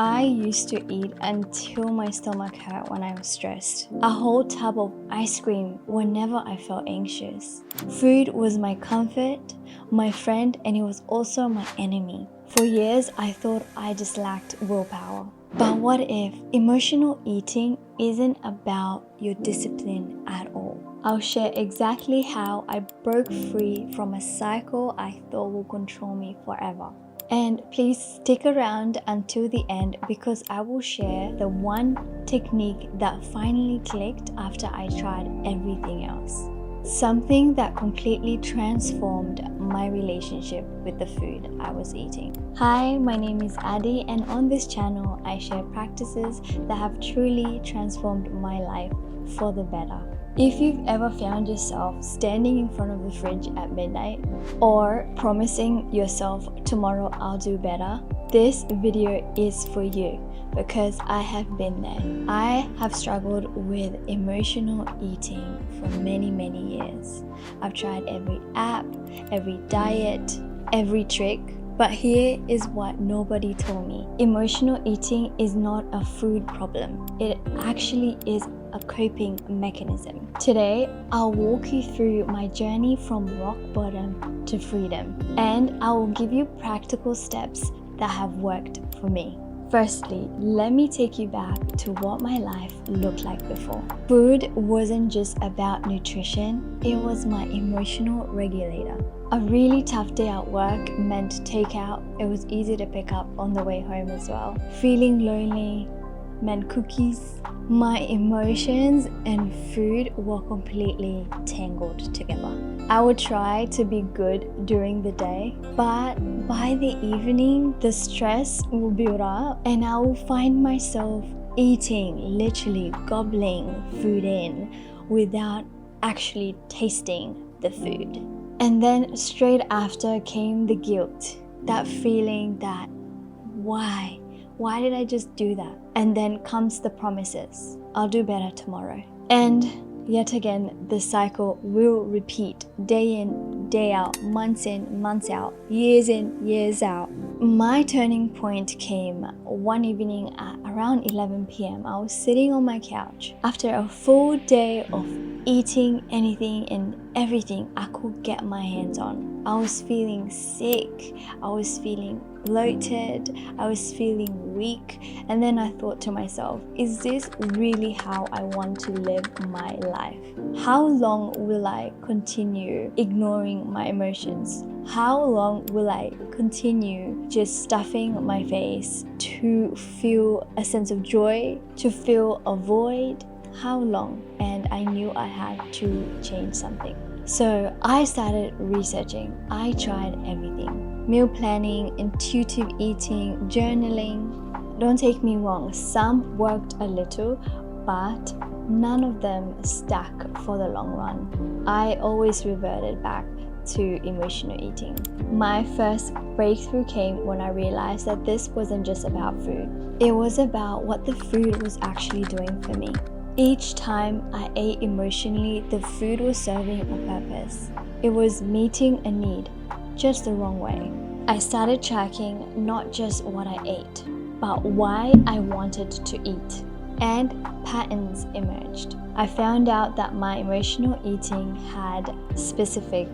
I used to eat until my stomach hurt when I was stressed. A whole tub of ice cream whenever I felt anxious. Food was my comfort, my friend, and it was also my enemy. For years, I thought I just lacked willpower. But what if emotional eating isn't about your discipline at all? I'll share exactly how I broke free from a cycle I thought would control me forever. And please stick around until the end because I will share the one technique that finally clicked after I tried everything else. Something that completely transformed my relationship with the food I was eating. Hi, my name is Adi, and on this channel I share practices that have truly transformed my life for the better. If you've ever found yourself standing in front of the fridge at midnight or promising yourself tomorrow I'll do better, this video is for you because I have been there. I have struggled with emotional eating for many years. I've tried every app, every diet, every trick. But here is what nobody told me. Emotional eating is not a food problem. It actually is a coping mechanism. Today, I'll walk you through my journey from rock bottom to freedom, and I will give you practical steps that have worked for me. Firstly, let me take you back to what my life looked like before. Food wasn't just about nutrition, it was my emotional regulator. A really tough day at work meant takeout. It was easy to pick up on the way home as well. Feeling lonely meant cookies. My emotions and food were completely tangled together. I would try to be good during the day, but by the evening, the stress will build up and I will find myself eating, literally gobbling food in without actually tasting the food. And then straight after came the guilt, that feeling that why did I just do that? And then comes the promises, I'll do better tomorrow. And yet again, the cycle will repeat day in, day out, months in, months out, years in, years out. My turning point came one evening at around 11 p.m. I was sitting on my couch after a full day of eating anything and everything I could get my hands on. I was feeling sick, I was feeling bloated, I was feeling weak, and then I thought to myself, is this really how I want to live my life? How long will I continue ignoring my emotions? How long will I continue just stuffing my face to feel a sense of joy, to feel a void? How long? And I knew I had to change something. So I started researching. I tried everything. Meal planning, intuitive eating, journaling. Don't take me wrong, some worked a little, but none of them stuck for the long run. I always reverted back to emotional eating. My first breakthrough came when I realized that this wasn't just about food. It was about what the food was actually doing for me. Each time I ate emotionally, the food was serving a purpose. It was meeting a need, just the wrong way. I started tracking not just what I ate, but why I wanted to eat. And patterns emerged. I found out that my emotional eating had specific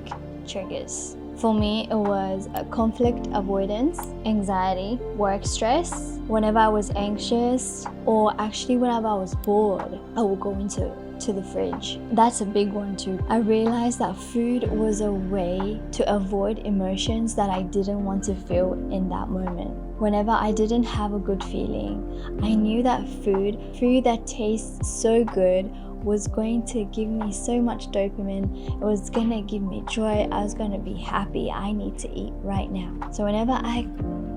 triggers. For me, it was a conflict avoidance, anxiety, work stress. Whenever I was anxious, or actually whenever I was bored, I would go into the fridge. That's a big one too. I realized that food was a way to avoid emotions that I didn't want to feel in that moment. Whenever I didn't have a good feeling, I knew that food that tastes so good was going to give me so much dopamine. It was going to give me joy. I was going to be happy. I need to eat right now. So whenever I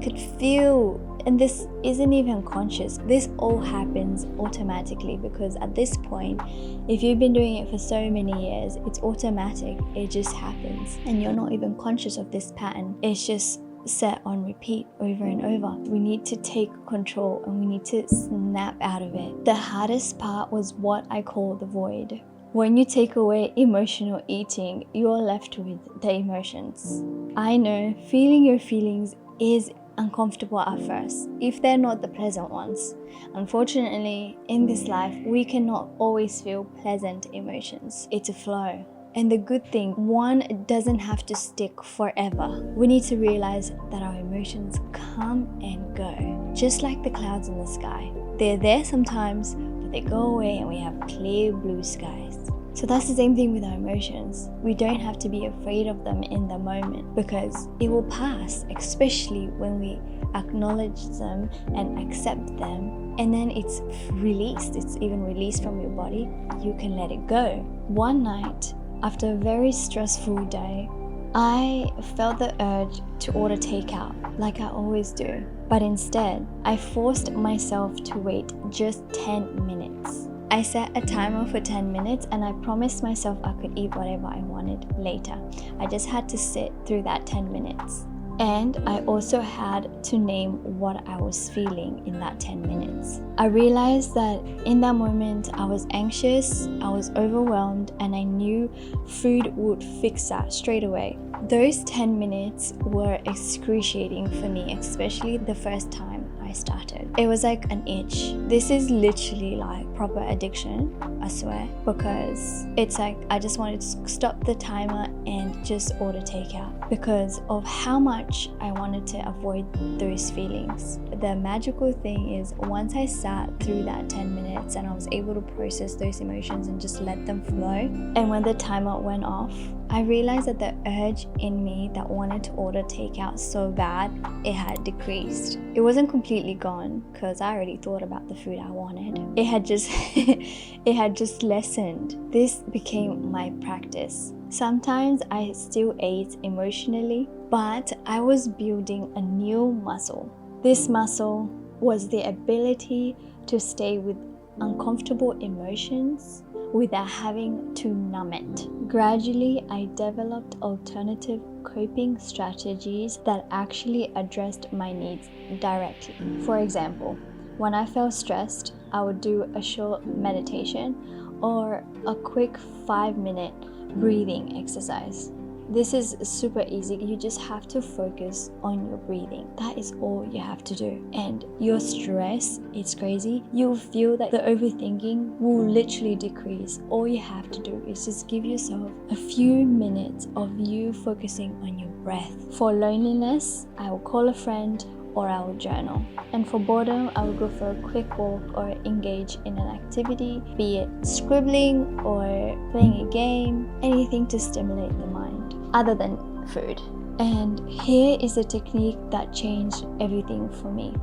could feel, and this isn't even conscious, this all happens automatically because at this point, if you've been doing it for so many years, it's automatic. It just happens and you're not even conscious of this pattern. It's just set on repeat over and over. We need to take control and we need to snap out of it. The hardest part was what I call the void. When you take away emotional eating, you're left with the emotions. I know feeling your feelings is uncomfortable at first, if they're not the pleasant ones. Unfortunately, in this life, we cannot always feel pleasant emotions. It's a flow. And the good thing, one doesn't have to stick forever. We need to realize that our emotions come and go, just like the clouds in the sky. They're there sometimes, but they go away and we have clear blue skies. So that's the same thing with our emotions. We don't have to be afraid of them in the moment because it will pass, especially when we acknowledge them and accept them. And then it's released. It's even released from your body. You can let it go. One night, after a very stressful day, I felt the urge to order takeout, like I always do. But instead, I forced myself to wait just 10 minutes. I set a timer for 10 minutes and I promised myself I could eat whatever I wanted later. I just had to sit through that 10 minutes. And I also had to name what I was feeling in that 10 minutes. I realized that in that moment I was anxious, I was overwhelmed, and I knew food would fix that straight away. Those 10 minutes were excruciating for me, especially the first time I started. It was like an itch. This is literally like proper addiction, I swear, because it's like I just wanted to stop the timer and just order takeout because of how much I wanted to avoid those feelings. The magical thing is once I sat through that 10 minutes and I was able to process those emotions and just let them flow, and when the timer went off, I realized that the urge in me that wanted to order takeout so bad, it had decreased. It wasn't completely gone because I already thought about the food I wanted. It had just lessened. This became my practice. Sometimes I still ate emotionally, but I was building a new muscle. This muscle was the ability to stay with uncomfortable emotions without having to numb it. Gradually, I developed alternative coping strategies that actually addressed my needs directly. For example, when I felt stressed, I would do a short meditation or a quick 5-minute breathing exercise. This is super easy. You just have to focus on your breathing. That is all you have to do. And your stress, it's crazy. You'll feel that the overthinking will literally decrease. All you have to do is just give yourself a few minutes of you focusing on your breath. For loneliness, I will call a friend or I will journal. And for boredom, I will go for a quick walk or engage in an activity, be it scribbling or playing a game, anything to stimulate the mind other than food. And here is a technique that changed everything for me.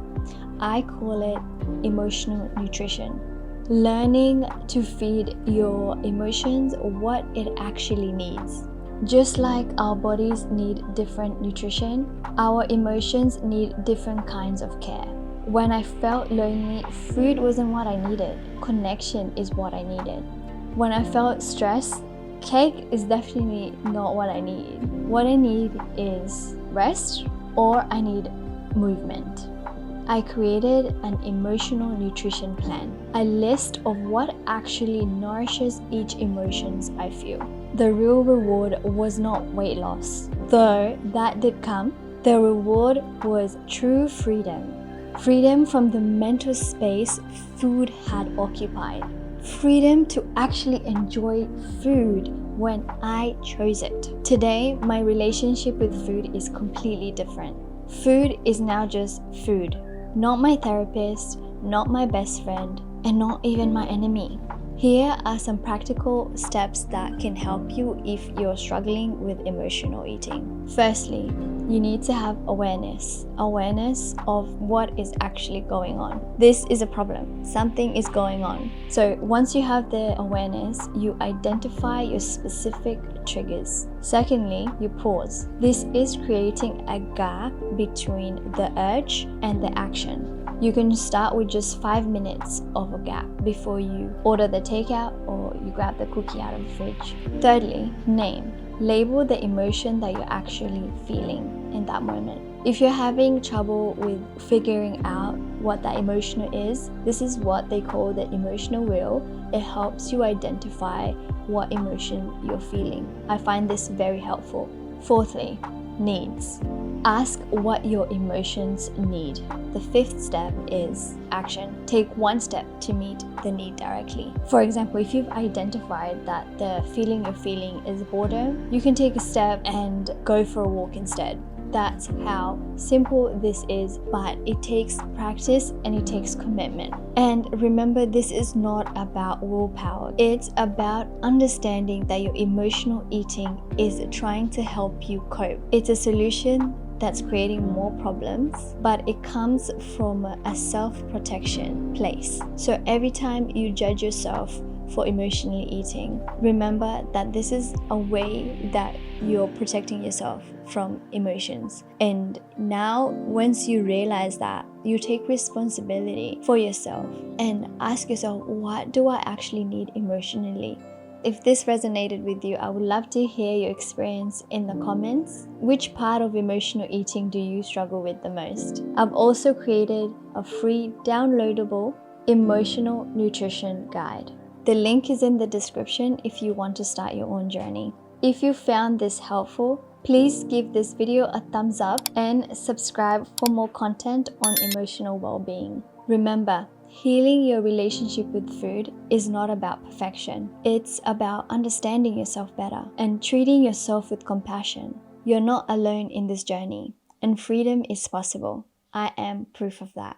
I call it emotional nutrition. Learning to feed your emotions what it actually needs. Just like our bodies need different nutrition, our emotions need different kinds of care. When I felt lonely, food wasn't what I needed. Connection is what I needed. When I felt stressed, cake is definitely not what I need. What I need is rest or I need movement. I created an emotional nutrition plan, a list of what actually nourishes each emotions I feel. The real reward was not weight loss, though that did come. The reward was true freedom. Freedom from the mental space food had occupied. Freedom to actually enjoy food when I chose it. Today, my relationship with food is completely different. Food is now just food. Not my therapist, not my best friend, and not even my enemy. Here are some practical steps that can help you if you're struggling with emotional eating. Firstly, you need to have awareness of what is actually going on. This is a problem. Something is going on. So once you have the awareness, you identify your specific triggers. Secondly, you pause. This is creating a gap between the urge and the action. You can start with just 5 minutes of a gap before you order the takeout or you grab the cookie out of the fridge. Thirdly, name. Label the emotion that you're actually feeling in that moment. If you're having trouble with figuring out what that emotion is, this is what they call the emotional wheel. It helps you identify what emotion you're feeling. I find this very helpful. Fourthly, needs. Ask what your emotions need. The fifth step is action. Take one step to meet the need directly. For example, if you've identified that the feeling you're feeling is boredom, you can take a step and go for a walk instead. That's how simple this is, but it takes practice and it takes commitment. And remember, this is not about willpower. It's about understanding that your emotional eating is trying to help you cope. It's a solution that's creating more problems, but it comes from a self-protection place. So every time you judge yourself for emotionally eating, remember that this is a way that you're protecting yourself from emotions. And now, once you realize that, you take responsibility for yourself and ask yourself, what do I actually need emotionally? If this resonated with you, I would love to hear your experience in the comments. Which part of emotional eating do you struggle with the most? I've also created a free downloadable emotional nutrition guide. The link is in the description if you want to start your own journey. If you found this helpful, please give this video a thumbs up and subscribe for more content on emotional well-being. Remember, healing your relationship with food is not about perfection. It's about understanding yourself better and treating yourself with compassion. You're not alone in this journey, and freedom is possible. I am proof of that.